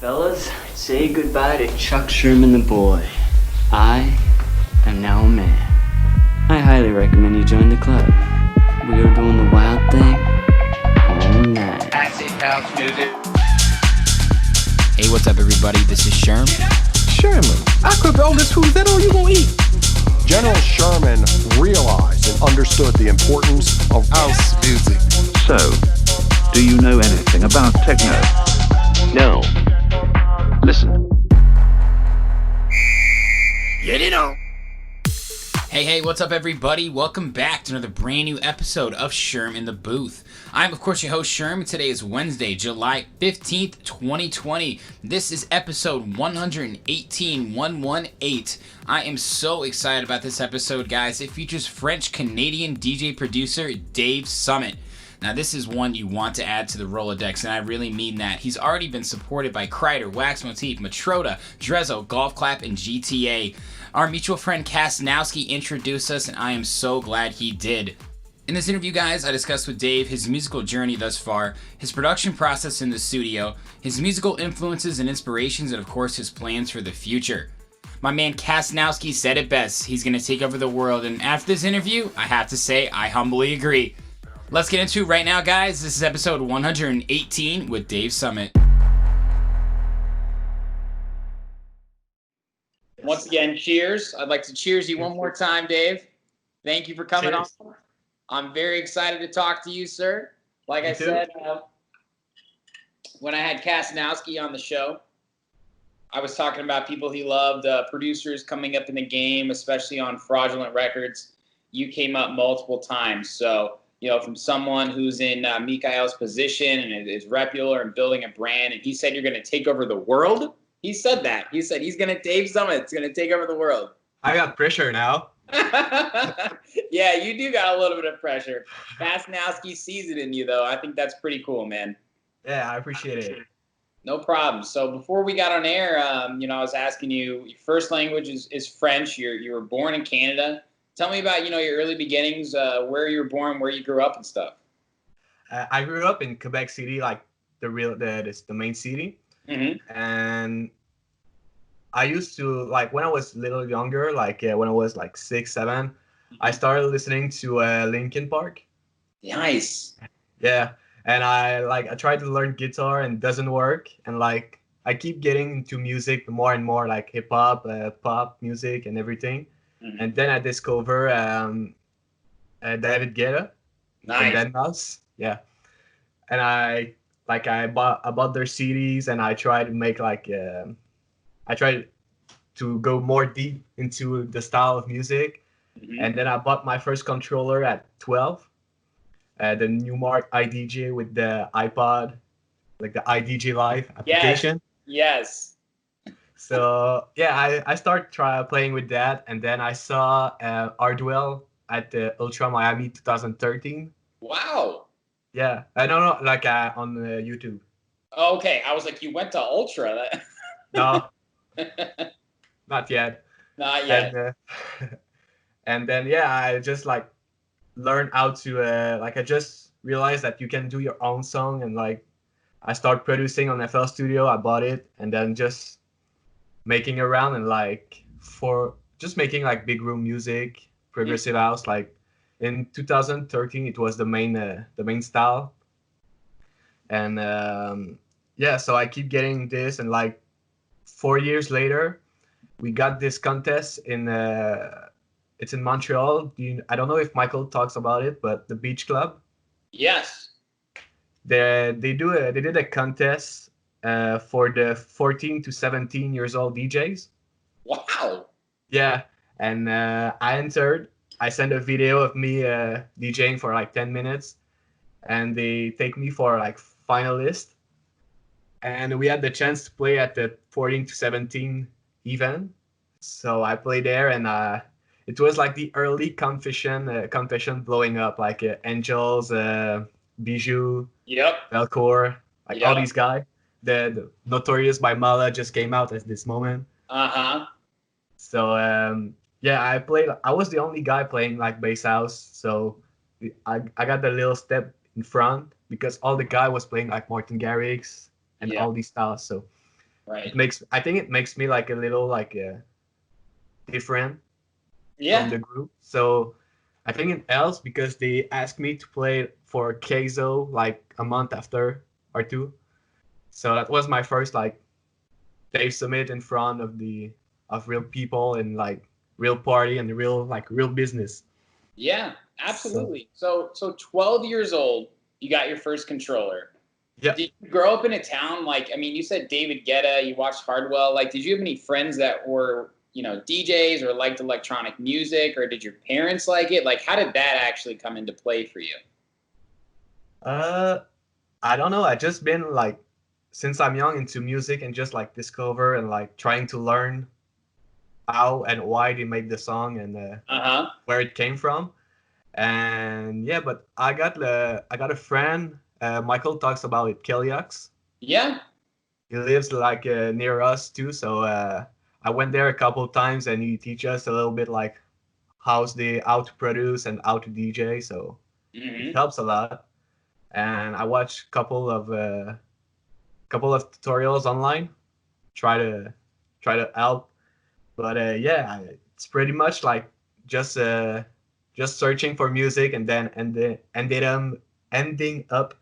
Fellas, say goodbye to Chuck Sherman the boy. I am now a man. I highly recommend you join the club. We are doing the wild thing all night. Acid house music. Hey, what's up, everybody? This is Sherm. Sherman, I cooked all this food. Is that all you gonna eat? General Sherman realized and understood the importance of house music. So, do you know anything about techno? No. Listen. Get it on. Hey, what's up, everybody? Welcome back to another brand new episode of Sherm in the Booth. I'm, of course, your host, Sherm, and today is Wednesday, July 15th, 2020. This is episode 118. I am so excited about this episode, guys. It features French-Canadian DJ producer Dave Summit. Now, this is one you want to add to the Rolodex, and I really mean that. He's already been supported by Kryder, Wax Motif, Matroda, Drezzo, Golf Clap, and GTA. Our mutual friend Castnowski introduced us, and I am so glad he did. In this interview, guys, I discussed with Dave his musical journey thus far, his production process in the studio, his musical influences and inspirations, and of course, his plans for the future. My man Castnowski said it best. He's going to take over the world, and after this interview, I have to say, I humbly agree. Let's get into it right now, guys. This is episode 118 with Dave Summit. Once again, cheers. I'd like to cheers you one more time, Dave. Thank you for coming on. I'm very excited to talk to you, sir. Like I said, when I had Castnowski on the show, I was talking about people he loved, producers coming up in the game, especially on Fraudulent Records. You came up multiple times, so from someone who's in Mikhail's position and is reputable and building a brand, and he said you're going to take over the world. He said that. He said he's going to, Dave Summit's going to take over the world. I got pressure now. Yeah, you do got a little bit of pressure. Castnowski sees it in you, though. I think that's pretty cool, man. Yeah, I appreciate it. No problem. So before we got on air, I was asking you, your first language is French. You were born in Canada. Tell me about, your early beginnings, where you were born, where you grew up and stuff. I grew up in Quebec City, like the main city. Mm-hmm. And I used to, like, when I was a little younger, when I was like 6, 7, I started listening to Linkin Park. Nice. Yeah. And I tried to learn guitar and it doesn't work. And I keep getting into music more and more, like hip hop, pop music and everything. Mm-hmm. And then I discover David Guetta. Nice. And Mouse. Yeah. And I bought their CDs and I tried to make I tried to go more deep into the style of music. Mm-hmm. And then I bought my first controller at 12, the Newmark iDJ with the iPod, like the iDJ Live application. Yes. So yeah, I started playing with that, and then I saw Hardwell at the Ultra Miami 2013. Wow. Yeah, I don't know, on YouTube. Okay, I was like, you went to Ultra. No, not yet. Not yet. And then I just learned how to I just realized that you can do your own song, and I started producing on FL Studio. I bought it, and then just making around and making big room music, progressive house. In 2013, it was the main style. And so I keep getting this, and 4 years later, we got this contest it's in Montreal. I don't know if Michael talks about it, but the Beach Club. Yes. They did a contest for the 14 to 17 years old DJs. Wow. Yeah, and I entered. I sent a video of me DJing for 10 minutes, and they take me for finalist. And we had the chance to play at the 14 to 17 event. So I played there, and it was the early confession blowing up, Angels, Bijou, Belcourt, all these guys. The Notorious by Mala just came out at this moment. Uh-huh. So I played. I was the only guy playing bass house, so I got the little step in front because all the guy was playing Martin Garrix and all these styles. So Right. I think it makes me like a little like different Yeah. from the group. So I think it helps because they asked me to play for Keizo like a month after or two. So that was my first like Dave Summit in front of real people and like real party and real business. Yeah, absolutely. So 12 years old, you got your first controller. Yeah. Did you grow up in a town like, I mean, you said David Guetta, you watched Hardwell. Like, did you have any friends that were, DJs or liked electronic music, or did your parents like it? Like, how did that actually come into play for you? I don't know. I just been like since I'm young into music and just like discover and like trying to learn how and why they made the song and where it came from. And yeah, but I got a friend. Michael talks about it. Keliax. Yeah. He lives like near us too. So I went there a couple of times, and he teach us a little bit like how to produce and how to DJ. So it helps a lot. And I watched couple of tutorials online. Try to help. But yeah, it's pretty much like just searching for music and then ending up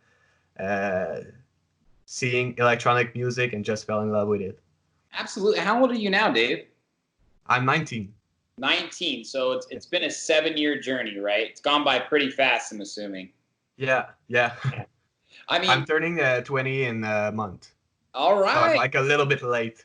seeing electronic music and just fell in love with it. Absolutely. How old are you now, Dave? I'm 19. 19. So it's been a 7-year journey, right? It's gone by pretty fast, I'm assuming. Yeah. I mean, I'm turning 20 in a month. All right. So I'm like a little bit late.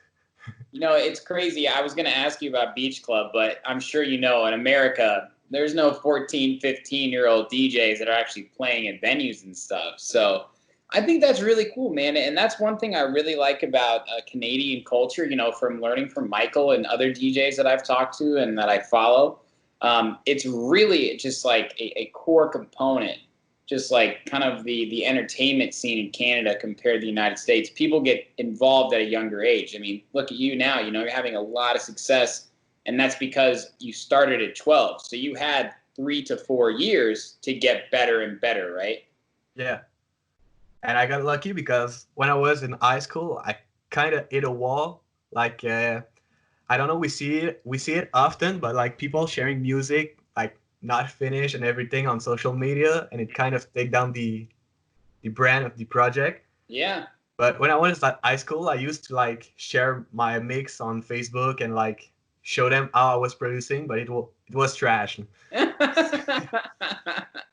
It's crazy. I was going to ask you about Beach Club, but I'm sure in America, there's no 14, 15-year-old DJs that are actually playing at venues and stuff. So I think that's really cool, man. And that's one thing I really like about Canadian culture, from learning from Michael and other DJs that I've talked to and that I follow. It's really just like a core component, just like kind of the entertainment scene in Canada compared to the United States. People get involved at a younger age. I mean, look at you now, you're having a lot of success, and that's because you started at 12. So you had 3 to 4 years to get better and better, right? Yeah. And I got lucky because when I was in high school, I kind of hit a wall. Like, I don't know, we see it often, but like people sharing music, like not finished and everything on social media, and it kind of take down the brand of the project. Yeah. But when I was at high school, I used to like share my mix on Facebook and like show them how I was producing, but it was trash.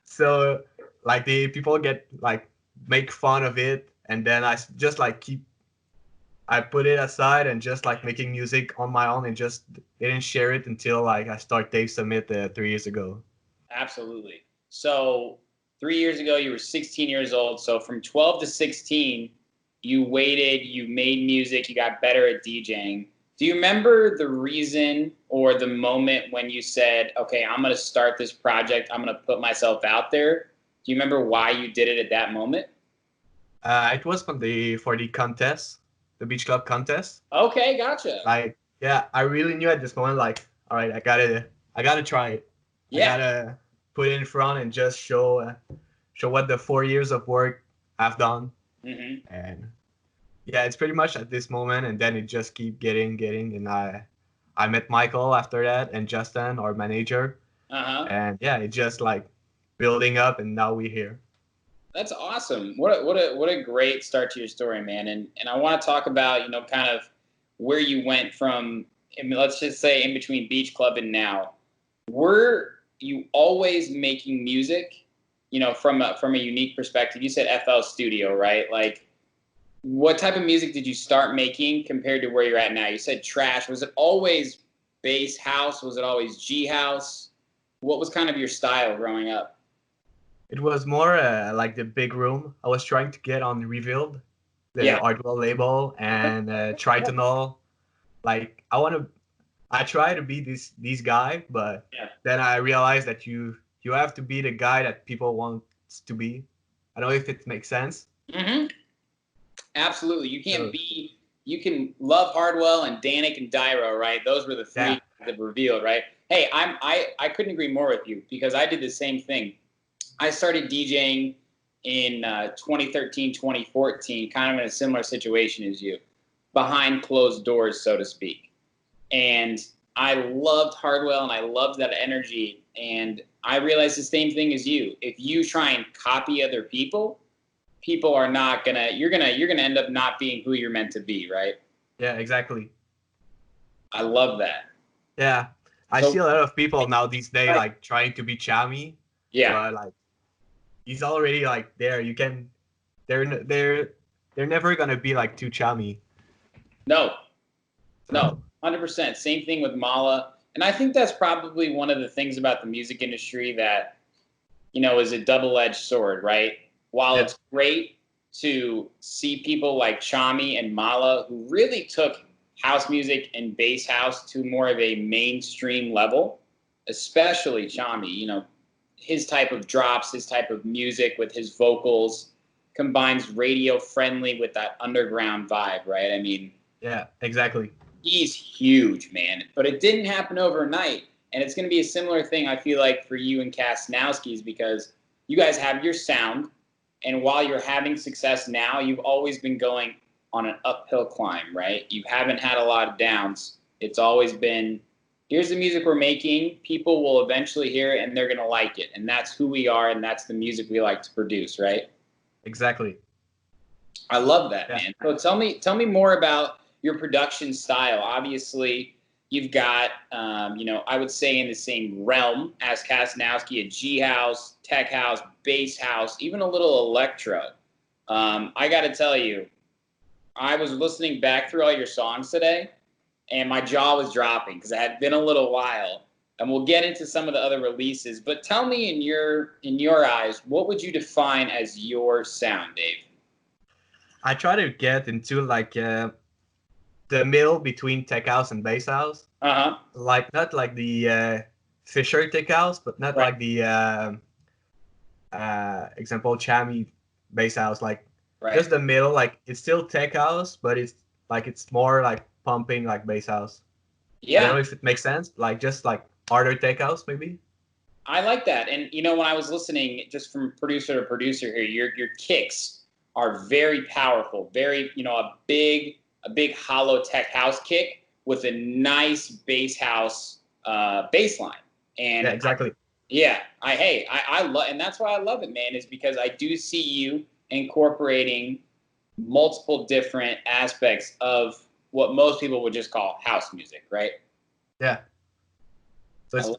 So like the people get like make fun of it, and then I just like I put it aside and just like making music on my own and just didn't share it until like I started Dave Summit 3 years ago. Absolutely. So 3 years ago, you were 16 years old. So from 12 to 16, you waited, you made music, you got better at DJing. Do you remember the reason or the moment when you said, okay, I'm going to start this project, I'm going to put myself out there? Do you remember why you did it at that moment? It was for the contest, the Beach Club contest. Okay, gotcha. Like, yeah, I really knew at this moment, like, all right, I gotta try it. Yeah. I gotta put it in front and just show what the 4 years of work I've done. Mm-hmm. And yeah, it's pretty much at this moment, and then it just keep getting, and I met Michael after that and Justin, our manager, and yeah, it just like building up, and now we're here. That's awesome. What a great start to your story, man. And I want to talk about, kind of where you went from, let's just say in between Beach Club and now. Were you always making music, from a unique perspective? You said FL Studio, right? Like, what type of music did you start making compared to where you're at now? You said trash. Was it always bass house? Was it always G house? What was kind of your style growing up? It was more like the big room. I was trying to get on Revealed, the Hardwell label, and Tritonal. Like I try to be this guy, but then I realized that you have to be the guy that people want to be. I don't know if it makes sense. Mm-hmm. Absolutely. You can't you can love Hardwell and Danik and Dyro, right? Those were the three that revealed, right? Hey, I couldn't agree more with you, because I did the same thing. I started DJing in 2013, 2014, kind of in a similar situation as you. behind closed doors, so to speak. And I loved Hardwell and I loved that energy. And I realized the same thing as you. If you try and copy other people, people are not gonna. You're gonna end up not being who you're meant to be, right? Yeah, exactly. I love that. Yeah, I see a lot of people now these days like trying to be Chami. Yeah. But like, he's already like there. You can. They're never gonna be like too Chami. No, 100%. Same thing with Mala. And I think that's probably one of the things about the music industry that, is a double-edged sword, right? While it's great to see people like Chami and Mala who really took house music and bass house to more of a mainstream level, especially Chami, his type of drops, his type of music with his vocals combines radio friendly with that underground vibe, right? I mean, yeah, exactly. He's huge, man. But it didn't happen overnight. And it's going to be a similar thing, I feel like, for you and Castnowski's, because you guys have your sound. And while you're having success now, you've always been going on an uphill climb, right? You haven't had a lot of downs. It's always been, here's the music we're making. People will eventually hear it and they're going to like it. And that's who we are. And that's the music we like to produce, right? Exactly. I love that, man. So tell me more about your production style. Obviously, you've got, I would say in the same realm as Castnowski, a G house, tech house, bass house, even a little electro. I got to tell you, I was listening back through all your songs today, and my jaw was dropping because it had been a little while. And we'll get into some of the other releases. But tell me, in your eyes, what would you define as your sound, Dave? I try to get into like the middle between tech house and bass house. Like not like the Fisher tech house, but not like the example Chami bass house. Like just the middle. Like it's still tech house, but it's more like pumping like bass house. Yeah. I don't know if it makes sense. Like just like harder tech house maybe. I like that. And when I was listening, just from producer to producer here, your kicks are very powerful. Very, a big hollow tech house kick with a nice bass house bass line. And yeah, exactly. I love, and that's why I love it, man, is because I do see you incorporating multiple different aspects of what most people would just call house music, right? Yeah. So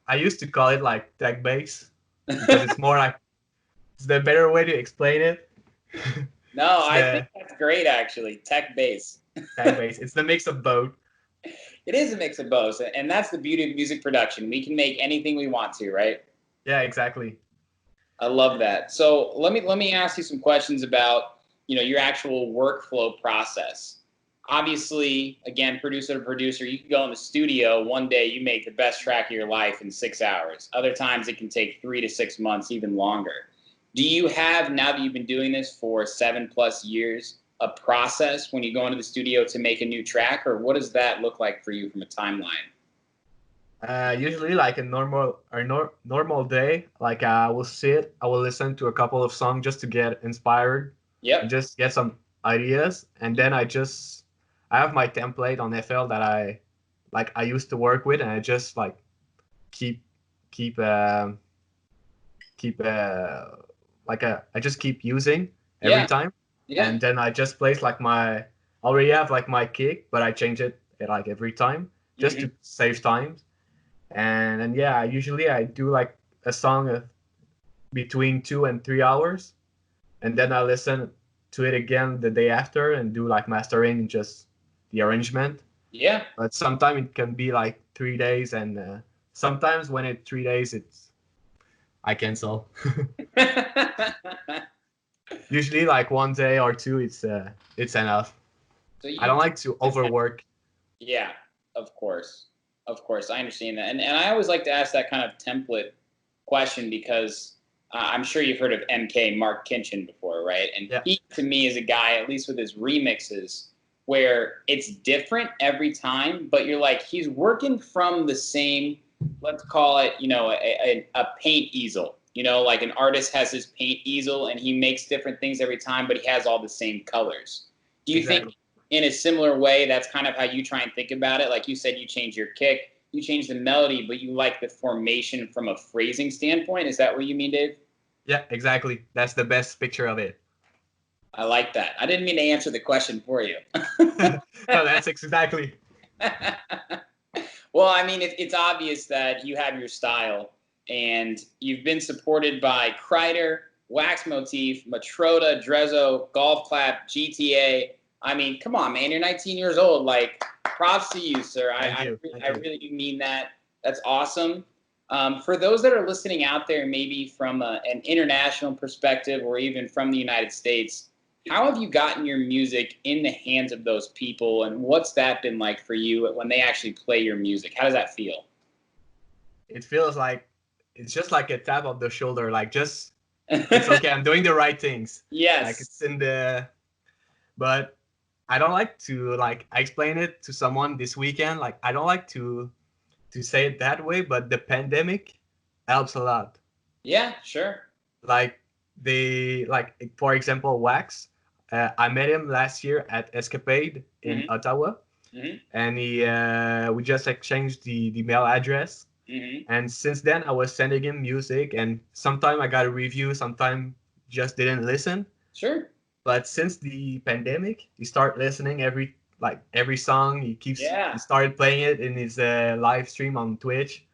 I used to call it like tech bass because it's more like, it's the better way to explain it. No, I think that's great, actually. Tech bass. Tech bass. It's the mix of both. It is a mix of both, and that's the beauty of music production. We can make anything we want to, right? Yeah, exactly. I love that. So let me ask you some questions about your actual workflow process. Obviously, again, producer to producer, you can go in the studio one day, you make the best track of your life in 6 hours. Other times it can take 3 to 6 months, even longer. Do you have, now that you've been doing this for 7+ years, a process when you go into the studio to make a new track, or what does that look like for you from a timeline? Usually like a normal day, like I will listen to a couple of songs just to get inspired. Yep. And just get some ideas, and then I have my template on FL that I used to work with, and I just like keep I just keep using every time. Yeah. And then I just place like I already have like my kick, but I change it like every time just to save time. And then usually I do like a song between 2 and 3 hours, and then I listen to it again the day after and do like mastering and just the arrangement. Yeah. But sometimes it can be like 3 days, and sometimes when it's 3 days, I cancel. Usually like 1 day or 2, it's enough. So I don't like to overwork. Yeah, of course. I understand that. And I always like to ask that kind of template question because I'm sure you've heard of MK, Mark Kinchin, before, right? And he, to me, is a guy, at least with his remixes, where it's different every time, but you're like, he's working from the same, let's call it, a paint easel. Like an artist has his paint easel and he makes different things every time, but he has all the same colors. Do you think in a similar way, that's kind of how you try and think about it? Like you said, you change your kick, you change the melody, but you like the formation from a phrasing standpoint. Is that what you mean, Dave? Yeah, exactly. That's the best picture of it. I like that. I didn't mean to answer the question for you. No, that's exactly. Well, I mean, it's obvious that you have your style, and you've been supported by Kryder, Wax Motif, Matroda, Drezzo, Golf Clap, GTA. I mean, come on, man. You're 19 years old. Like, props to you, sir. I really do mean that. That's awesome. For those that are listening out there, maybe from an international perspective or even from the United States, how have you gotten your music in the hands of those people, and what's that been like for you when they actually play your music? How does that feel? It feels like it's just like a tap of the shoulder. Like, just it's okay. I'm doing the right things. Yes. Like, it's in the. But I don't like to, like, I explained it to someone this weekend. Like, I don't like to say it that way, but the pandemic helps a lot. Yeah, sure. Like, for example, Wax. I met him last year at Escapade in Ottawa, and we just exchanged the mail address. And since then, I was sending him music, and sometime I got a review, sometime just didn't listen. Sure. But since the pandemic, he started listening every song. He started playing it in his live stream on Twitch,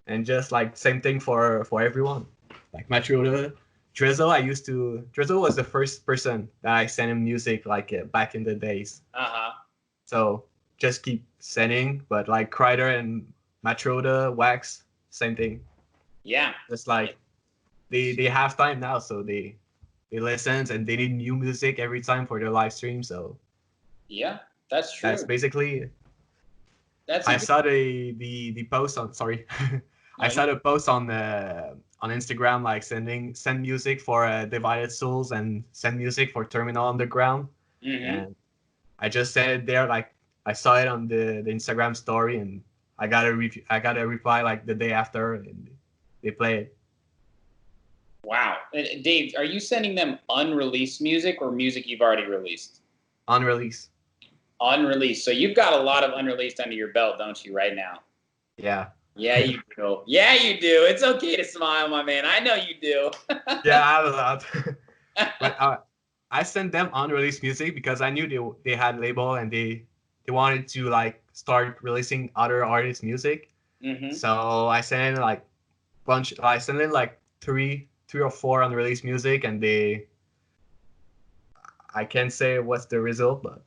and just like same thing for everyone. Like Matroda, Drezzo was the first person that I sent him music like back in the days. So just keep sending, but like Kryder and Matroda, Wax, same thing. Yeah. Just like they have time now, so they listen and they need new music every time for their live stream. So yeah, that's true. That's basically. I saw the post on. Sorry, I saw the post on Instagram, like send music for Divided Souls and send music for Terminal Underground. And I just said it there, like I saw it on the Instagram story, and I got a reply like the day after, and they play it. Wow. Dave, are you sending them unreleased music or music you've already released? Unreleased. Unreleased. So you've got a lot of unreleased under your belt, don't you, right now? Yeah. Yeah, you do. Yeah, you do. It's okay to smile, my man. I know you do. Yeah, I have a lot. But I sent them unreleased music because I knew they had label and they wanted to like start releasing other artists' music. So I sent in like three or four unreleased music, and I can't say what's the result, but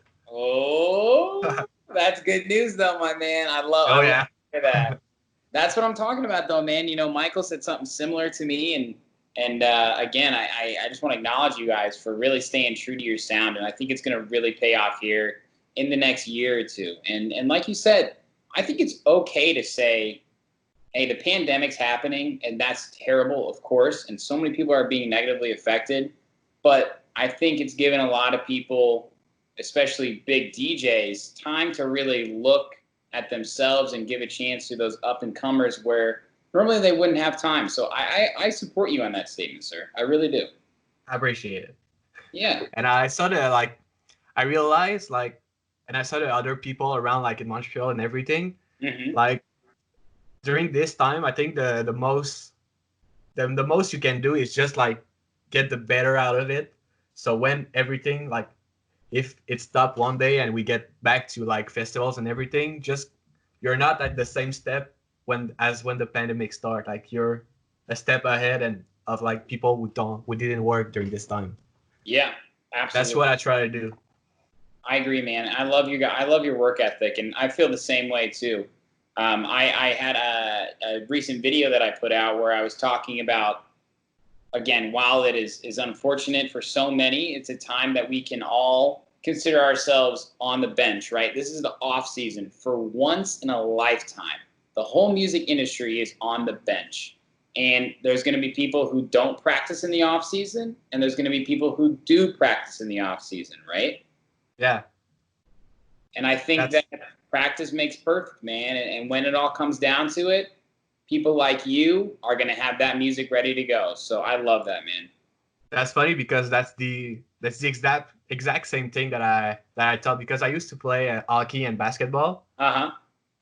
that's good news though, my man. I love that. That's what I'm talking about though, man. You know, Michael said something similar to me, and again, I just want to acknowledge you guys for really staying true to your sound, and I think it's going to really pay off here in the next year or two. And like you said, I think it's okay to say, hey, the pandemic's happening, and that's terrible, of course, and so many people are being negatively affected, but I think it's given a lot of people, especially big DJs, time to really look at themselves and give a chance to those up-and-comers where normally they wouldn't have time. So I support you on that statement, sir. I really do. I appreciate it. Yeah. And I saw I realized, like, and I saw the other people around, like, in Montreal and everything, like, during this time, I think the most you can do is just, like, get the better out of it. So when everything, like, if it stopped one day and we get back to like festivals and everything, just you're not at the same step as when the pandemic started. Like, you're a step ahead and of like people who didn't work during this time. Yeah, absolutely. That's what I try to do. I agree, man. I love your work ethic, and I feel the same way too. I had a recent video that I put out where I was talking about, again, while it is unfortunate for so many, it's a time that we can all consider ourselves on the bench, right? This is the off season. For once in a lifetime, the whole music industry is on the bench. And there's going to be people who don't practice in the off season, and there's going to be people who do practice in the off season, right? Yeah. And I think that practice makes perfect, man. And when it all comes down to it, people like you are going to have that music ready to go. So I love that, man. That's funny because that's the that's the exact same thing that I thought, because I used to play hockey and basketball.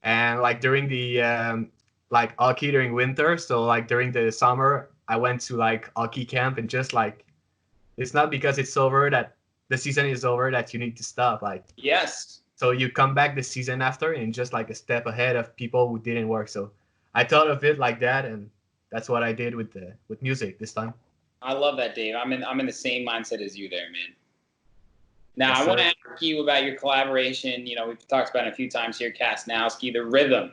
And like during the like hockey during winter, so like during the summer, I went to like hockey camp, and just like, it's not because it's over that the season is over that you need to stop. Like, Yes. so you come back the season after and just like a step ahead of people who didn't work. So I thought of it like that, and that's what I did with music this time. I love that, Dave. I'm in the same mindset as you there, man. Now, Yes, I want to sir. ask you about your collaboration. You know, we've talked about it a few times here, Castnowski, The Rhythm.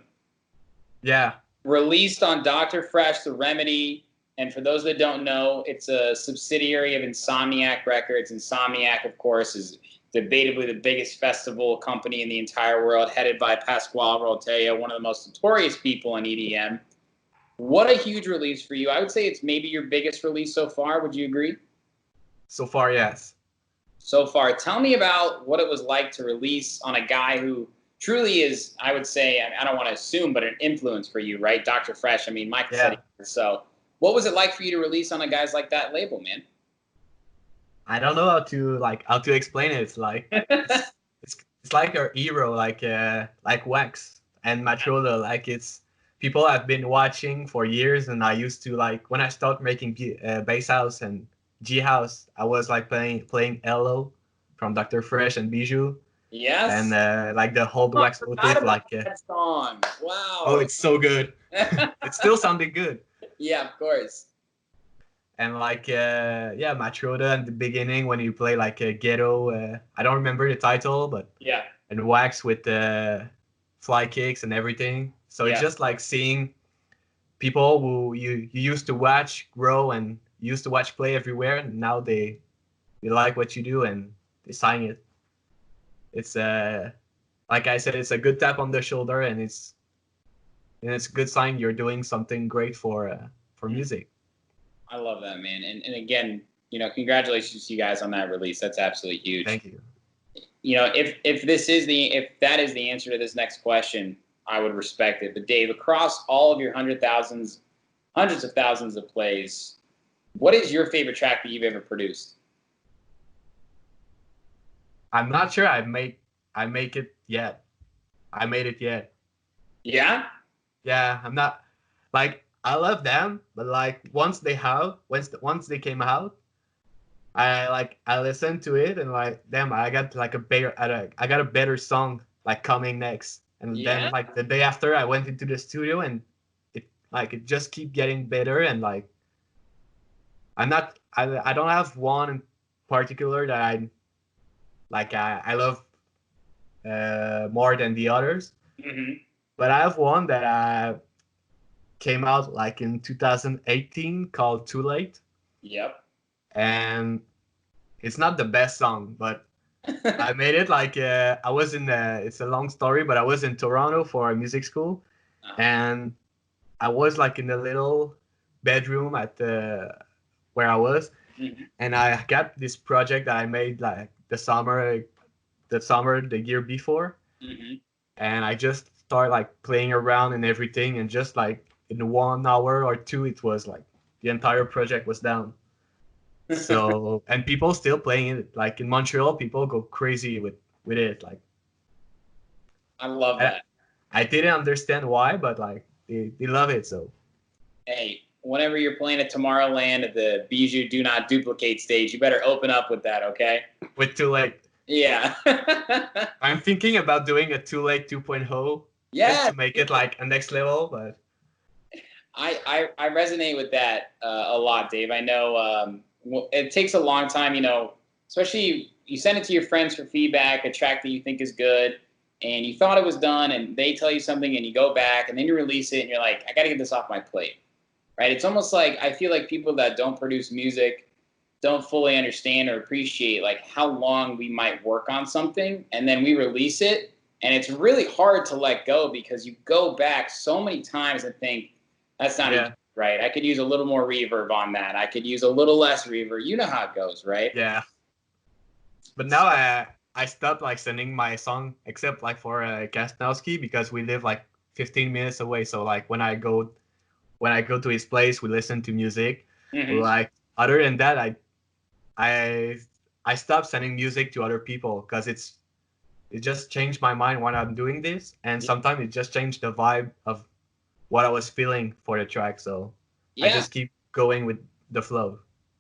Yeah. Released on Dr. Fresh, The Remedy. And for those that don't know, it's a subsidiary of Insomniac Records. Insomniac, of course, is debatably the biggest festival company in the entire world, headed by Pasquale Rotejo, one of the most notorious people in EDM. What a huge release for you. I would say it's maybe your biggest release so far. Would you agree? So far, yes. So far. Tell me about what it was like to release on a guy who truly is, I would say, I don't want to assume, but an influence for you, right? Dr. Fresh. I mean, Michael said it. So what was it like for you to release on a guys like that label, man? I don't know how to explain it. It's like it's like our hero, like Wax and Matroda. Like, it's people I've been watching for years, and I used to, like, when I started making bass house and G house, I was like playing Hello from Dr. Fresh and Bijou. Yes. And like the whole Wax Motif, like that song. Wow. oh, it's so good. It still sounded good. Yeah, of course. And like yeah, Matroda in the beginning when you play like a ghetto, I don't remember the title, but yeah, and Wax with the fly kicks and everything. So it's just like seeing people who you used to watch grow and you used to watch play everywhere, and now they like what you do and they sign it. It's like I said, it's a good tap on the shoulder, and it's a good sign you're doing something great for music. I love that, man. And again, you know, congratulations to you guys on that release. That's absolutely huge. Thank you. You know, if that is the answer to this next question, I would respect it. But Dave, across all of your hundreds of thousands of plays, what is your favorite track that you've ever produced? I'm not sure I made it yet. Yeah? Yeah, I'm not, like, I love them, but like once they came out, I listened to it and like, damn, I got like I got a better song like coming next. And then like the day after I went into the studio, and it just keep getting better. And like I don't have one in particular that I love more than the others. Mm-hmm. But I have one that came out like in 2018 called Too Late. Yep. And it's not the best song, but I made it like I was it's a long story, but I was in Toronto for a music school. And I was like in a little bedroom at where I was. Mm-hmm. And I got this project that I made like the summer the year before. Mm-hmm. And I just started like playing around and everything, and just like in 1 hour or two, it was like the entire project was down. So, and people still playing it. Like in Montreal, people go crazy with it. Like, I love that. I didn't understand why, but like they love it. So, hey, whenever you're playing at Tomorrowland at the Bijou Do Not Duplicate stage, you better open up with that, okay? With Too Late. Yeah. I'm thinking about doing a Too Late 2.0. Just to make it like a next level, but I resonate with that a lot, Dave. I know it takes a long time, you know, especially you send it to your friends for feedback, a track that you think is good, and you thought it was done, and they tell you something, and you go back, and then you release it, and you're like, I got to get this off my plate, right? It's almost like I feel like people that don't produce music don't fully understand or appreciate like how long we might work on something, and then we release it. And it's really hard to let go because you go back so many times and think, that's not even right. I could use a little more reverb on that. I could use a little less reverb. You know how it goes, right? Yeah. But now I stopped like sending my song, except like for Castnowski, because we live like 15 minutes away. So like when I go to his place, we listen to music. Mm-hmm. Like other than that, I stopped sending music to other people because it just changed my mind when I'm doing this, and sometimes it just changed the vibe of what I was feeling for the track. So I Yeah, just keep going with the flow.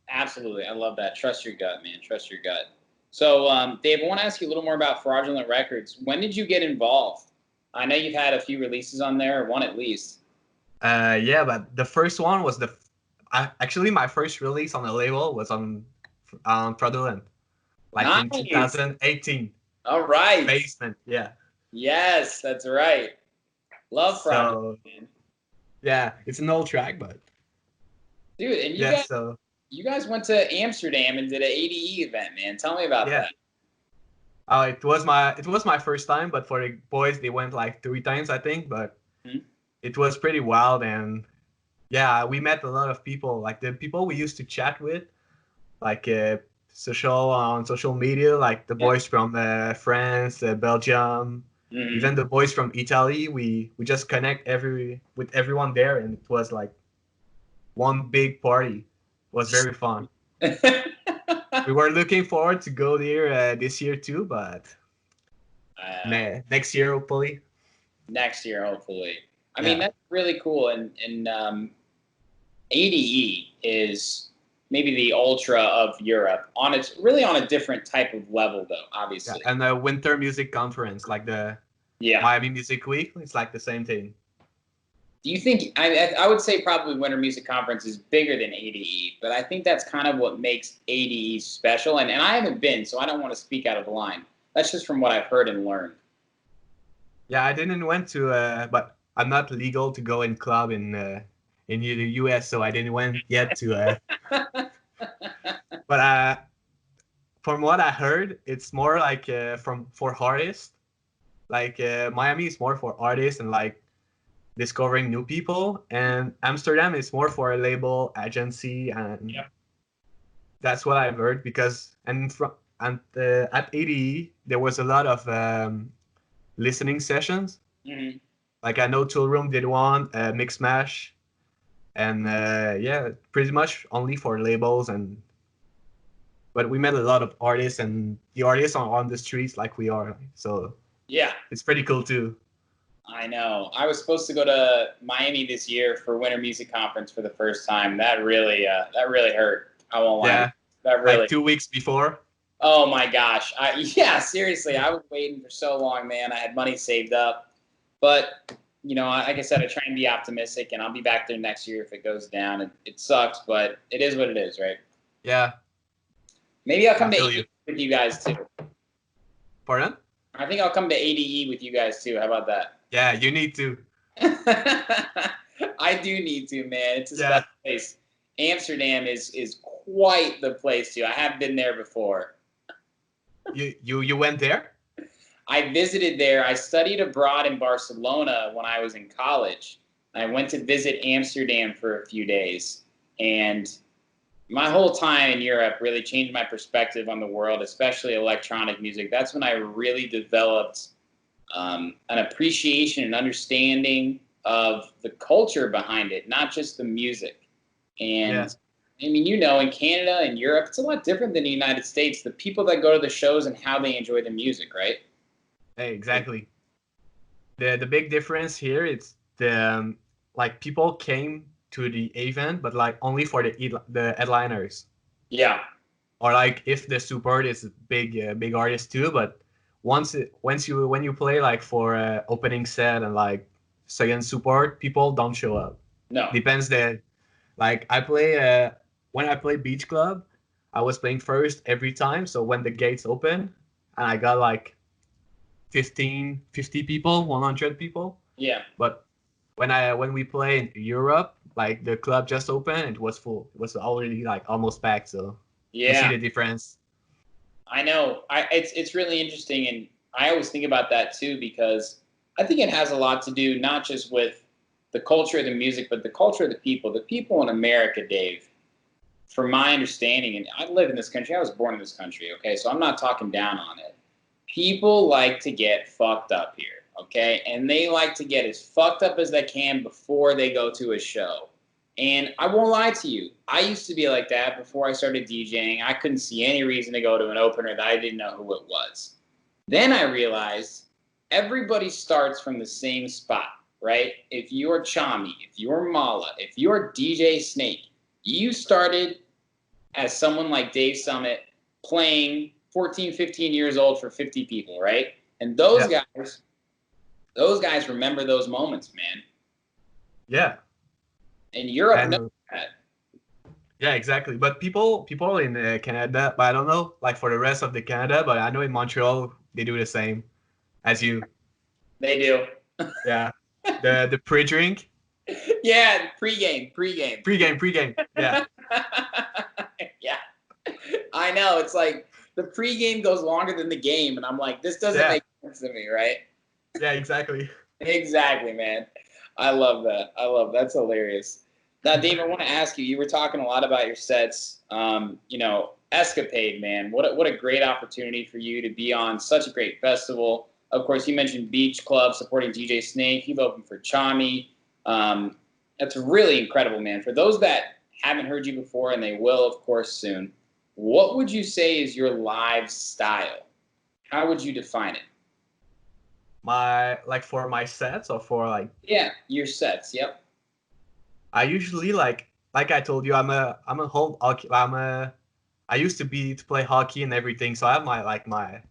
absolutely. I love that. Trust your gut, man. Trust your gut. So, Dave, I want to ask you a little more about Fraudulent Records. When did you get involved? I know you've had a few releases on there, one at least. Yeah, but the first one was actually my first release on the label was on Fraudulent, like in Nice. 2018. All right. Basement, yeah. Yes, that's right. Love Fraudulent, So man. yeah, it's an old track, but Dude, and yeah. So you guys went to Amsterdam and did an ADE event, man. Tell me about yeah. that. It was my first time, but for the boys they went like 3 times I think. But Hmm? it was pretty wild, and yeah, we met a lot of people, like the people we used to chat with, like on social media, like the Yeah. boys from France, Belgium, Mhm. even the boys from Italy. We just connect with everyone there, and it was like one big party. It was very fun. We were looking forward to go there this year too, but next year hopefully. Next year, hopefully. I mean, Yeah. that's really cool. And ADE is maybe the ultra of Europe on its really on a different type of level, though. Yeah, Obviously. and the Winter Music Conference, like the Yeah. Miami Music Week, it's like the same thing. Do you think I would say probably Winter Music Conference is bigger than ADE, but I think that's kind of what makes ADE special. And I haven't been, so I don't want to speak out of line. That's just from what I've heard and learned. Yeah, I didn't went to, but I'm not legal to go in club in the US, so I didn't went yet to. But from what I heard, it's more like for artists. Like Miami is more for artists and like discovering new people, and Amsterdam is more for a label agency, and Yep. that's what I've heard. Because at ADE there was a lot of listening sessions. Mm-hmm. Like I know Tool Room did one, Mix Mash, and yeah, pretty much only for labels. And but we met a lot of artists, and the artists are on the streets like we are, so Yeah. it's pretty cool too. I know. I was supposed to go to Miami this year for Winter Music Conference for the first time. That really hurt. I won't lie. Yeah, That really. like 2 weeks before. Oh my gosh. Yeah, seriously. I was waiting for so long, man. I had money saved up, but like I said, I try and be optimistic, and I'll be back there next year if it goes down. It sucks, but it is what it is, right? Yeah. Maybe I'll come I to feel ADE you. with you guys too. Pardon? I think I'll come to ADE with you guys too. How about that? Yeah, you need to. I do need to, man. It's a Yeah. special place. Amsterdam is quite the place too. I have been there before. You went there? I visited there. I studied abroad in Barcelona when I was in college. I went to visit Amsterdam for a few days, and my whole time in Europe really changed my perspective on the world, especially electronic music. That's when I really developed an appreciation and understanding of the culture behind it, not just the music. And Yeah. I mean, in Canada and Europe, it's a lot different than the United States. The people that go to the shows and how they enjoy the music, right? Hey, exactly. The big difference here is the like people came to the event, but like only for the headliners, Yeah. or like if the support is big artist too. But when you play like for opening set and like second support, people don't show up. No. Depends that like I play when I play Beach Club, I was playing first every time. So when the gates open, and I got like 50 people, 100 people. Yeah. But when we play in Europe, like the club just opened, it was full. It was already like almost packed. So you see Yeah. the difference. I know. It's really interesting, and I always think about that too, because I think it has a lot to do not just with the culture of the music, but the culture of the people. The people in America, Dave, from my understanding, and I live in this country. I was born in this country, okay? So I'm not talking down on it. People like to get fucked up here, okay? And they like to get as fucked up as they can before they go to a show. And I won't lie to you, I used to be like that before I started DJing. I couldn't see any reason to go to an opener that I didn't know who it was. Then I realized everybody starts from the same spot, right? If you're Chami, if you're Mala, if you're DJ Snake, you started as someone like Dave Summit playing 14, 15 years old for 50 people, right? And those guys remember those moments, man. Yeah. And Europe knows that. Yeah, exactly. But people in Canada, but I don't know, like for the rest of the Canada, but I know in Montreal they do the same as you. They do. Yeah. The pre-drink. Yeah, pregame. Yeah. Yeah. I know. It's like the pregame goes longer than the game, and I'm like, this doesn't make sense to me, right? Yeah, exactly. Exactly, man. I love that. That's hilarious. Now, Dave, I want to ask you, you were talking a lot about your sets. Escapade, man. What a great opportunity for you to be on such a great festival. Of course, you mentioned Beach Club supporting DJ Snake. You've opened for Chami. That's really incredible, man. For those that haven't heard you before, and they will, of course, soon, what would you say is your live style? How would you define it? For my sets or for like. Yeah, your sets. Yep. I usually like I told you, I'm a whole hockey. I used to play hockey and everything, so I have my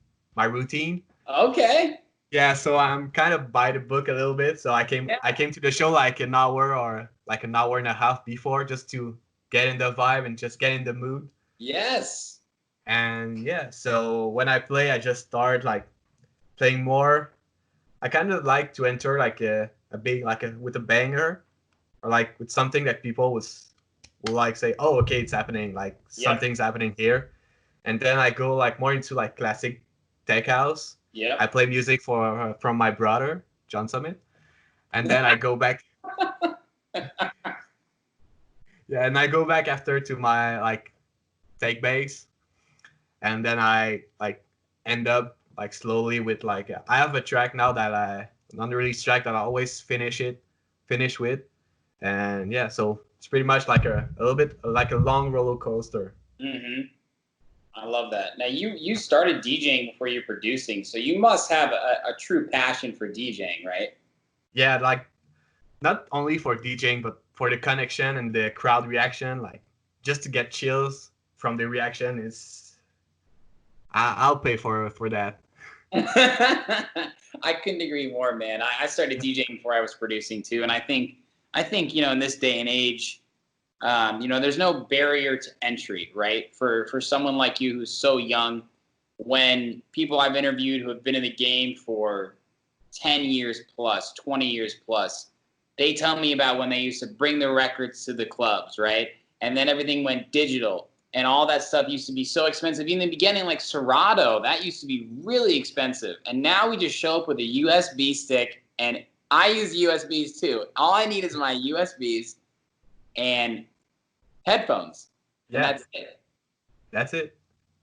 routine. Okay. Yeah, so I'm kind of by the book a little bit. So I came to the show like an hour or like an hour and a half before, just to get in the vibe and just get in the mood. Yes. And yeah, so when I play, I just start like playing more. I kind of like to enter like a big with a banger, or like with something that people will like say, oh, okay, it's happening, like something's happening here. And then I go like more into like classic tech house. Yeah. I play music from my brother, John Summit. And then I go back. Yeah, and I go back after to my like tech bass. And then I like end up like slowly with like I have a track now that an unreleased track that I always finish with. And yeah, so it's pretty much like a little bit like a long roller coaster. Mm-hmm. I love that. Now, you started DJing before you're producing, so you must have a true passion for DJing, right? Yeah, like not only for DJing, but for the connection and the crowd reaction. Like just to get chills from the reaction is, I'll pay for that. I couldn't agree more, man. I started DJing before I was producing too, and I think in this day and age, there's no barrier to entry, right? For someone like you who's so young, when people I've interviewed who have been in the game for 10 years plus, 20 years plus, they tell me about when they used to bring the records to the clubs, right? And then everything went digital. And all that stuff used to be so expensive. In the beginning, like Serato, that used to be really expensive. And now we just show up with a USB stick, and I use USBs too. All I need is my USBs and headphones. And that's it. That's it.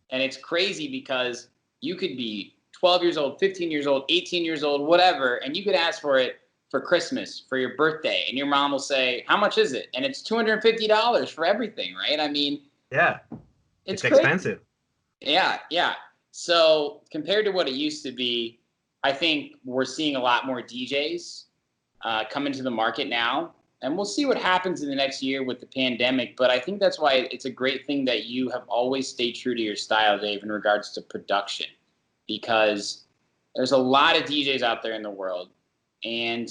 And it's crazy because you could be 12 years old, 15 years old, 18 years old, whatever, and you could ask for it for Christmas, for your birthday, and your mom will say, how much is it? And it's $250 for everything, right? I mean, yeah, it's crazy. Expensive. Yeah. So compared to what it used to be, I think we're seeing a lot more DJs come into the market now. And we'll see what happens in the next year with the pandemic. But I think that's why it's a great thing that you have always stayed true to your style, Dave, in regards to production. Because there's a lot of DJs out there in the world. And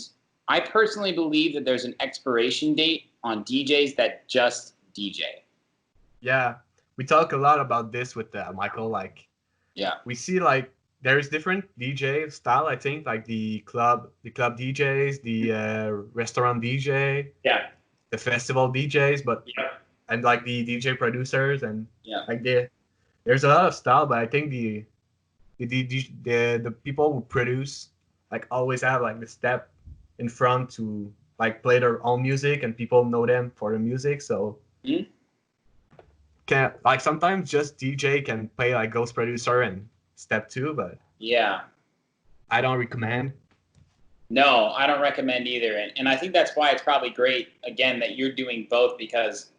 I personally believe that there's an expiration date on DJs that just DJ. Yeah, we talk a lot about this with Michael. Like, we see like there's different DJ style. I think like the club DJs, the restaurant DJ, the festival DJs, but and like the DJ producers and like there's a lot of style. But I think the people who produce like always have like the step in front to like play their own music, and people know them for the music. So. Mm-hmm. Can like sometimes just DJ can play like ghost producer and step two, but I don't recommend. No, I don't recommend either. And I think that's why it's probably great, again, that you're doing both, because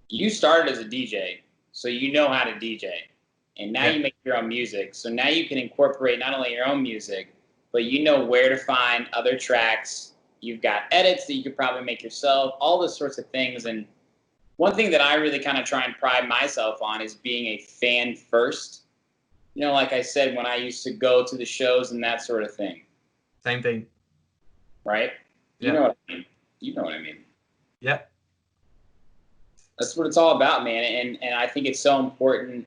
you started as a DJ, so you know how to DJ. And now you make your own music. So now you can incorporate not only your own music, but you know where to find other tracks. You've got edits that you could probably make yourself, all those sorts of things. And one thing that I really kind of try and pride myself on is being a fan first. You know, like I said, when I used to go to the shows and that sort of thing. Same thing. Right? You know what I mean. You know what I mean. Yeah. That's what it's all about, man. And I think it's so important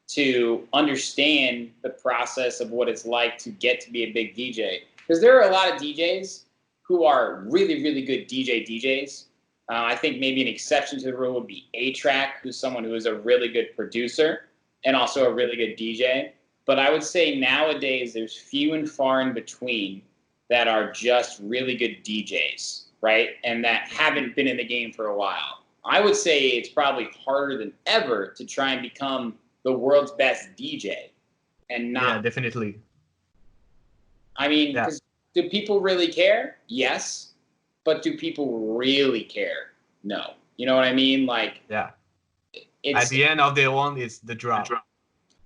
to understand the process of what it's like to get to be a big DJ. Because there are a lot of DJs who are really, really good DJs. I think maybe an exception to the rule would be A-Track, who's someone who is a really good producer and also a really good DJ. But I would say nowadays there's few and far in between that are just really good DJs, right? And that haven't been in the game for a while. I would say it's probably harder than ever to try and become the world's best DJ and not. Yeah, definitely. I mean, do people really care? Yes. But do people really care? No. You know what I mean? Like, yeah. At the end of the one is the drop.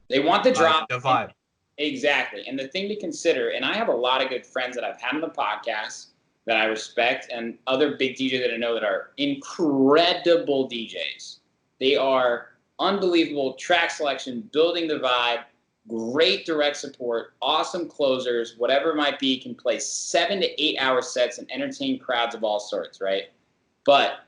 They want the drop. The vibe. Exactly. And the thing to consider, and I have a lot of good friends that I've had on the podcast that I respect, and other big DJs that I know that are incredible DJs. They are unbelievable track selection, building the vibe, great direct support, awesome closers, whatever it might be, can play 7 to 8 hour sets and entertain crowds of all sorts, right? But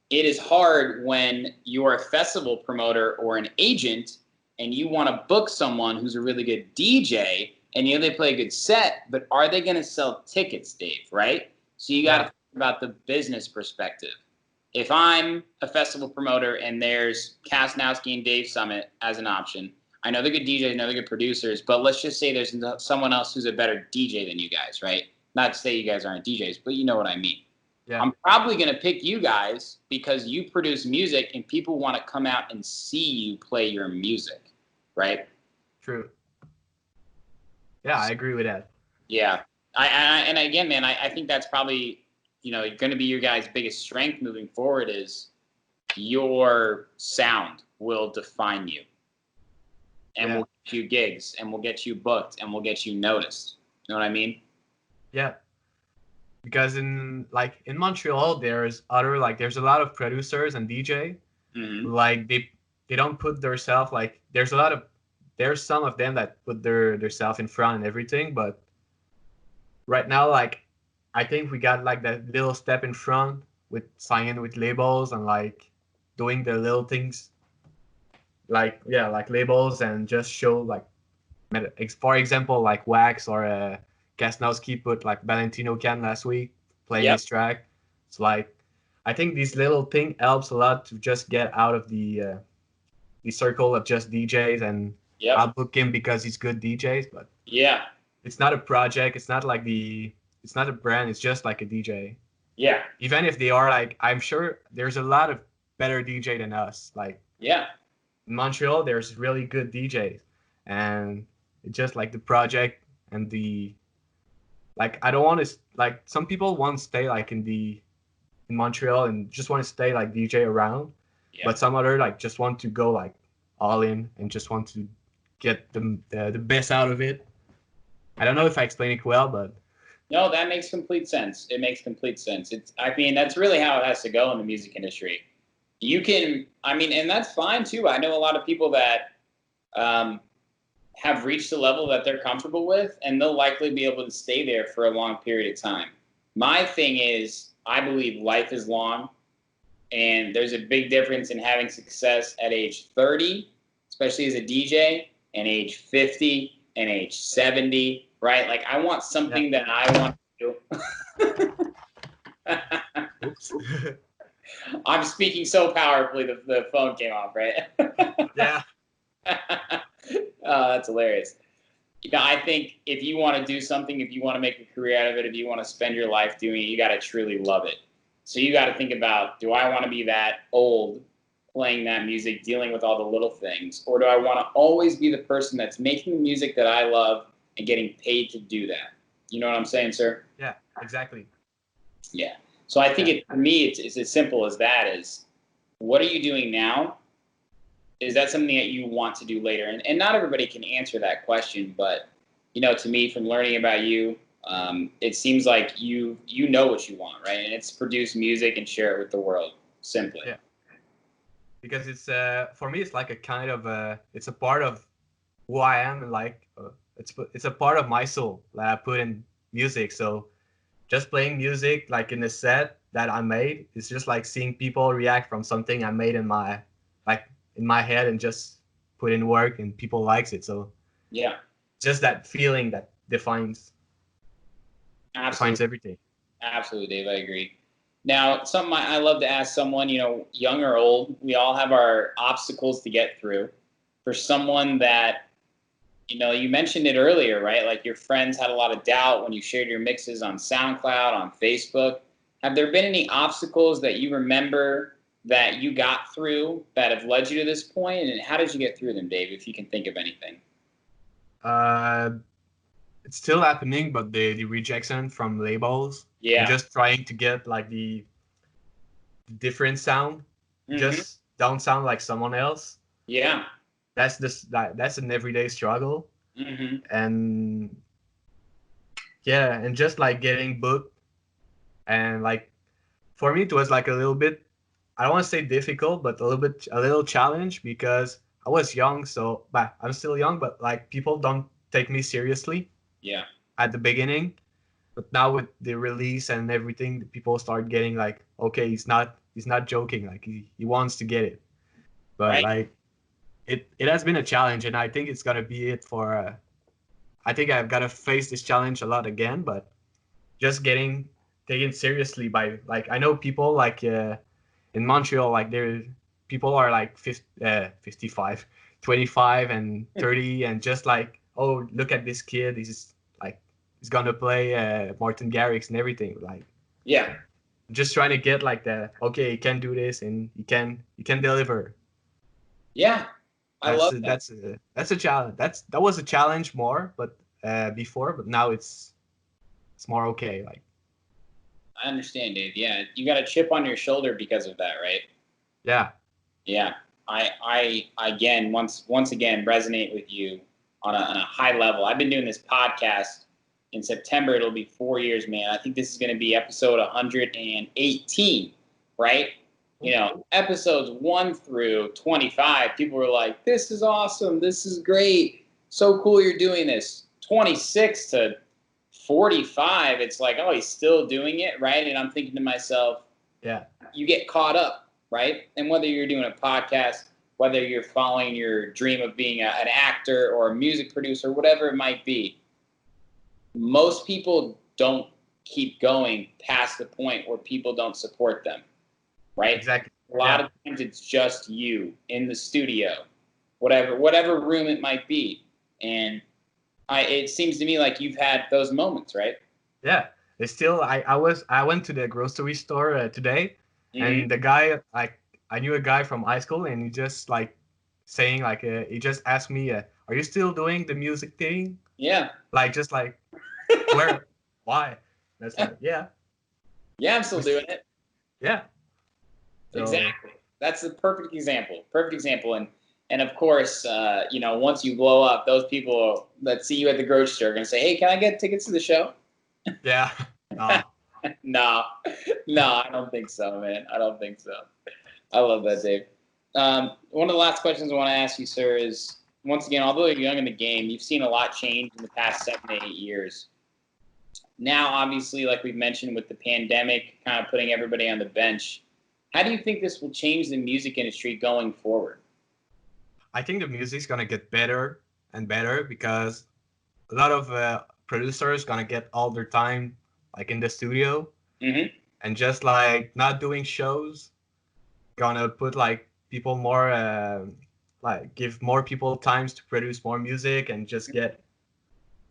it is hard when you're a festival promoter or an agent and you want to book someone who's a really good DJ and you know they play a good set, but are they going to sell tickets, Dave, right? So you got to think about the business perspective. If I'm a festival promoter and there's Castnowski and Dave Summit as an option, I know they're good DJs, I know they're good producers, but let's just say there's someone else who's a better DJ than you guys, right? Not to say you guys aren't DJs, but you know what I mean. Yeah. I'm probably going to pick you guys because you produce music and people want to come out and see you play your music, right? True. Yeah, I agree with that. Yeah. And again, man, I think that's probably, you know, going to be your guys' biggest strength moving forward is your sound will define you. And we'll get you gigs, and we'll get you booked, and we'll get you noticed. You know what I mean? Yeah. Because in Montreal, there's a lot of producers and DJ. Mm-hmm. Like they don't put themselves, like there's some of them that put their self in front and everything, but right now, like I think we got like that little step in front with signing with labels and like doing the little things. Like labels and just show like, for example, like Wax or Castnowski put like Valentino Can last week playing his track. It's like I think this little thing helps a lot to just get out of the circle of just DJs and I'll book him because he's good DJs, but it's not a project. It's not a brand. It's just like a DJ. Yeah. Even if they are like, I'm sure there's a lot of better DJ than us. Like in Montreal, there's really good DJs, and it's just like the project and the, like, I don't want to, like, some people want to stay like in Montreal and just want to stay like DJ around, but some other like just want to go like all in and just want to get the best out of it. I don't know if I explain it well, but no, that makes complete sense. It makes complete sense. I mean, that's really how it has to go in the music industry. You can, I mean, and that's fine too. I know a lot of people that have reached a level that they're comfortable with, and they'll likely be able to stay there for a long period of time. My thing is, I believe life is long, and there's a big difference in having success at age 30, especially as a DJ, and age 50, and age 70, right? Like, I want something that I want to do. Oops. I'm speaking so powerfully, the phone came off, right? Yeah. That's hilarious. You know, I think if you want to do something, if you want to make a career out of it, if you want to spend your life doing it, you got to truly love it. So you got to think about, do I want to be that old playing that music, dealing with all the little things? Or do I want to always be the person that's making the music that I love and getting paid to do that? You know what I'm saying, sir? Yeah, exactly. Yeah. So I think for me, it's as simple as that is, what are you doing now? Is that something that you want to do later? And not everybody can answer that question, but, to me, from learning about you, it seems like you know what you want, right? And it's produce music and share it with the world, simply. Yeah. Because it's for me, it's like a kind of it's a part of who I am, and like it's a part of my soul that I put in music. So just playing music like in a set that I made, it's just like seeing people react from something I made in my head and just put in work and people likes it. So yeah, just that feeling that defines everything. Absolutely, Dave. I agree. Now, something I love to ask someone, young or old, we all have our obstacles to get through. For someone that, you mentioned it earlier, right? Like your friends had a lot of doubt when you shared your mixes on SoundCloud, on Facebook. Have there been any obstacles that you remember that you got through that have led you to this point? And how did you get through them, Dave, if you can think of anything? It's still happening, but the rejection from labels. Yeah. And just trying to get like the different sound, just don't sound like someone else. Yeah. That's an everyday struggle. Mm-hmm. And yeah, and just like getting booked, and like for me it was like a little bit, I don't want to say difficult, but a little challenge, because I was young. So, but I'm still young, but like people don't take me seriously. Yeah. At the beginning, but now with the release and everything, the people start getting like, okay, he's not joking, like he wants to get it. But right. Like it has been a challenge, and I think it's gonna be it for I think I've got to face this challenge a lot again, but just getting taken seriously by, like, I know people like in Montreal, like there people are like 55, 25 and 30, and just like, oh, look at this kid, he's gonna play Martin Garrix and everything, like, yeah, just trying to get like that, okay, he can do this and he can deliver. Yeah, I love that. That's a challenge. That was a challenge more, but before, but now it's more okay. Like, I understand, Dave. Yeah, you got a chip on your shoulder because of that, right? Yeah. Yeah. I again once again resonate with you on a high level. I've been doing this podcast. In September, it'll be 4 years, man. I think this is going to be episode 118, right? Episodes 1 through 25, people were like, this is awesome. This is great. So cool you're doing this. 26 to 45, it's like, oh, he's still doing it, right? And I'm thinking to myself, yeah, you get caught up, right? And whether you're doing a podcast, whether you're following your dream of being an actor or a music producer, whatever it might be, most people don't keep going past the point where people don't support them, right? Exactly. A lot of times it's just you in the studio, whatever room it might be. And it seems to me like you've had those moments, right? Yeah. It's still, I went to the grocery store today, and the guy, like, I knew a guy from high school, and he just like saying like, he just asked me, are you still doing the music thing? Yeah. Like, just like, where, why? That's like, yeah. Yeah, I'm still doing it. Yeah. So, exactly. That's the perfect example. And of course, once you blow up, those people that see you at the grocery store are going to say, hey, can I get tickets to the show? Yeah. No, I don't think so, man. I don't think so. I love that, Dave. One of the last questions I want to ask you, sir, is, once again, although you're young in the game, you've seen a lot change in the past 7 to 8 years. Now, obviously, like we've mentioned with the pandemic, kind of putting everybody on the bench, how do you think this will change the music industry going forward? I think the music's going to get better and better, because a lot of producers going to get all their time like in the studio, and just like not doing shows, going to put like people more, like give more people times to produce more music and just get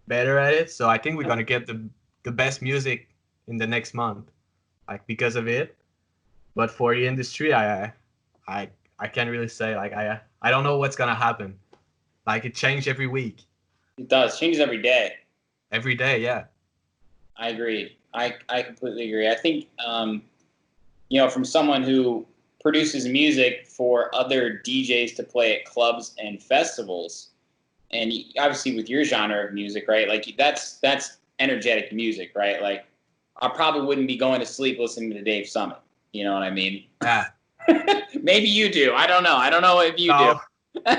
better at it. So I think we're going to get the best music in the next month, like, because of it. But for the industry, I can't really say, like, I don't know what's gonna happen. Like, it changes every week. It does. It changes every day. Every day, yeah. I agree. I completely agree. I think, from someone who produces music for other DJs to play at clubs and festivals, and obviously with your genre of music, right? Like that's energetic music, right? Like I probably wouldn't be going to sleep listening to Dave Summit. You know what I mean? Yeah. Maybe you do. I don't know. I don't know if you No. do.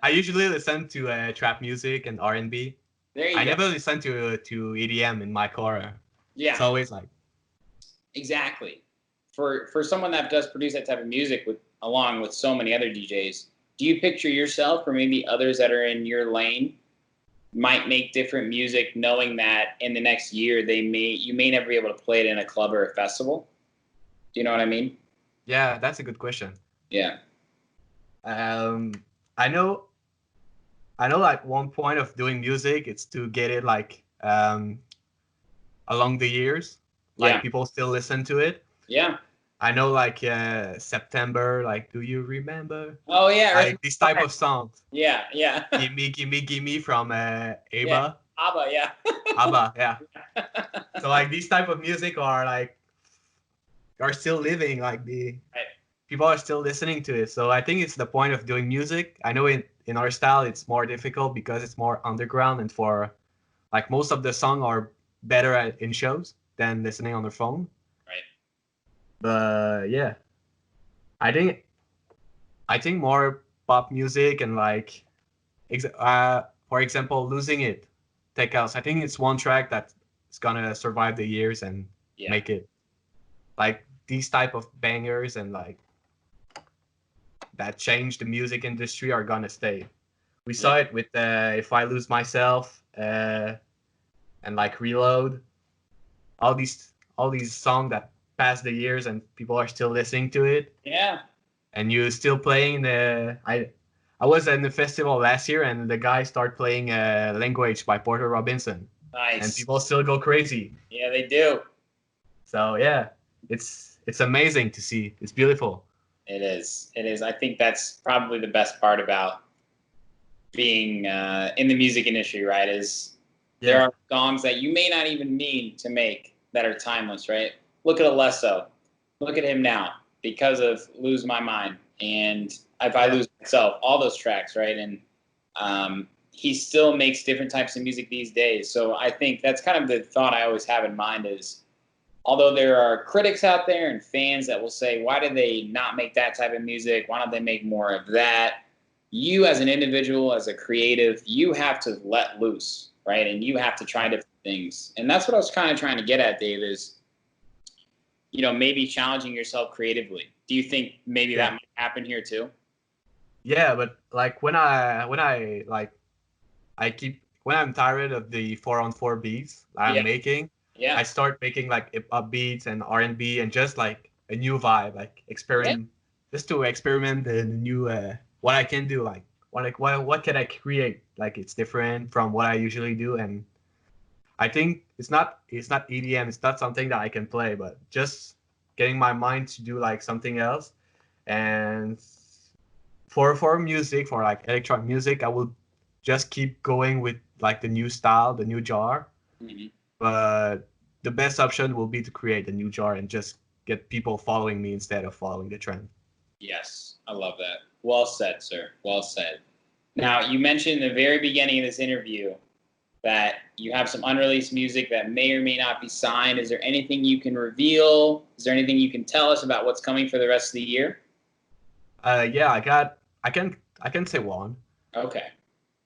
I usually listen to trap music and R&B. There you I go. never listen to EDM in my car. Yeah. It's always like Exactly. For someone that does produce that type of music along with so many other DJs, do you picture yourself or maybe others that are in your lane might make different music knowing that in the next year you may never be able to play it in a club or a festival? Do you know what I mean? yeah, that's a good question. Yeah. I know like one point of doing music it's to get it like along the years. Like Yeah. people still listen to it. Yeah. I know like September, like do you remember? Oh yeah. Like this type of songs. Yeah. Yeah. Gimme from ABBA. Yeah. ABBA. Yeah. ABBA, yeah. So like these type of music are still living, like people are still listening to it. So I think it's the point of doing music. I know in our style it's more difficult because it's more underground, and for like most of the song are better in shows than listening on their phone. Right. But yeah, I think more pop music and like for example, Losing It, Tech House. I think it's one track that's gonna survive the years and make it. Like these type of bangers and like that change the music industry are gonna stay. We saw it with If I Lose Myself and like Reload. All these songs that pass the years and people are still listening to it. Yeah. And you still playing I was in the festival last year and the guy started playing Language by Porter Robinson. Nice. And people still go crazy. Yeah, they do. So yeah, it's amazing to see. It's beautiful. It is. It is. I think that's probably the best part about being in the music industry, right? Is there are songs that you may not even mean to make that are timeless, right? Look at Alesso. Look at him now because of Lose My Mind and If I Lose Myself, all those tracks, right? And he still makes different types of music these days. So I think that's kind of the thought I always have in mind is, although there are critics out there and fans that will say, why did they not make that type of music? Why don't they make more of that? You as an individual, as a creative, you have to let loose, right? And you have to try different things. And that's what I was kind of trying to get at, Dave, is, maybe challenging yourself creatively. Do you think maybe that might happen here too? Yeah, but like when I'm tired of the 4-on-4 beats I'm making, I start making like hip-hop beats and R&B and just like a new vibe, like just to experiment the new what I can do, like what can I create, like it's different from what I usually do. And I think it's not EDM, it's not something that I can play, but just getting my mind to do like something else. And for music, for like electronic music, I will just keep going with like the new style, the new genre. Mm-hmm. But the best option will be to create a new genre and just get people following me instead of following the trend. Yes, I love that. Well said, sir. Well said. Now, you mentioned in the very beginning of this interview that you have some unreleased music that may or may not be signed. Is there anything you can reveal? Is there anything you can tell us about what's coming for the rest of the year? Yeah, I can say one. Okay.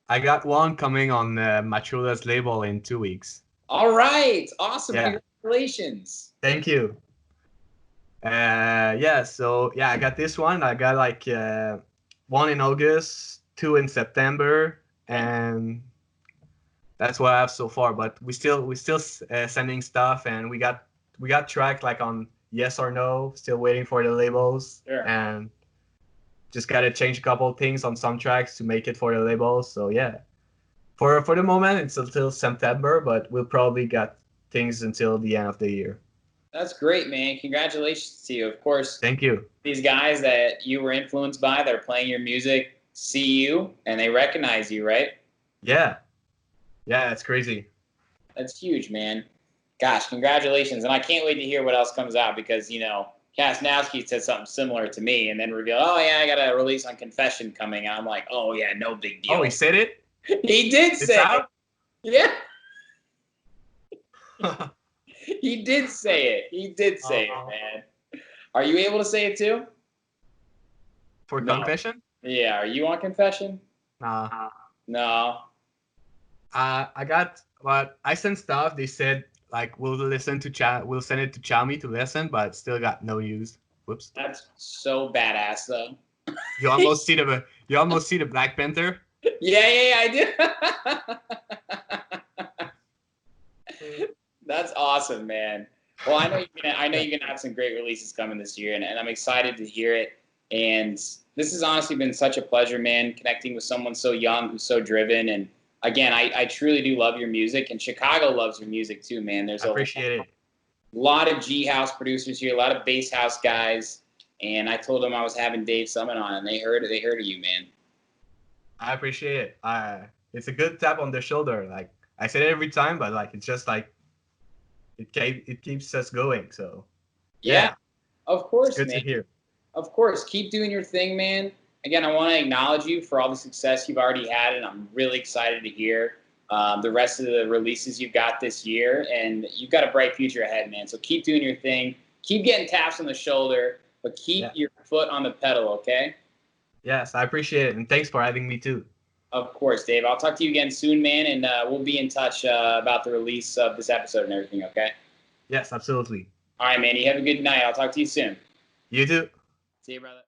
I got one coming on Machula's label in 2 weeks. All right. Awesome. Yeah. Congratulations. Thank you. So I got this one. I got like one in August, 2 in September, and that's what I have so far. But we still sending stuff, and we got track like on Yes or No. Still waiting for the labels, and just gotta change a couple of things on some tracks to make it for the labels. So yeah, for the moment it's until September, but we'll probably got things until the end of the year. That's great, man. Congratulations to you. Of course. Thank you. These guys that you were influenced by that are playing your music see you and they recognize you, right? Yeah. Yeah, it's crazy. That's huge, man. Gosh, congratulations. And I can't wait to hear what else comes out because, Castnowski said something similar to me and then revealed, oh, yeah, I got a release on Confession coming. I'm like, oh, yeah, no big deal. Oh, he said it? He did It's say out? it. Yeah. He did say it. He did say it, man. Are you able to say it too? For No. Confession? Yeah. Are you on Confession? Nah. No. I sent stuff. They said like we'll send it to Xiaomi to listen, but still got no news. Whoops. That's so badass, though. You almost see the Black Panther. Yeah, I do. That's awesome, man. Well, I know you're gonna have some great releases coming this year, and I'm excited to hear it. And this has honestly been such a pleasure, man, connecting with someone so young who's so driven. And again, I truly do love your music, and Chicago loves your music too, man. There's I appreciate it. A lot of G house producers here, a lot of bass house guys, and I told them I was having Dave Summit on, and they heard of you, man. I appreciate it. It's a good tap on the shoulder. Like I say it every time, but like it's just like it keeps us going. So yeah. Of course, it's good man. to hear. Of course, keep doing your thing, man. Again, I want to acknowledge you for all the success you've already had, and I'm really excited to hear the rest of the releases you've got this year. And you've got a bright future ahead, man. So keep doing your thing. Keep getting taps on the shoulder, but keep your foot on the pedal, okay? Yes, I appreciate it, and thanks for having me too. Of course, Dave. I'll talk to you again soon, man, and we'll be in touch about the release of this episode and everything, okay? Yes, absolutely. All right, man. You have a good night. I'll talk to you soon. You too. See you, brother.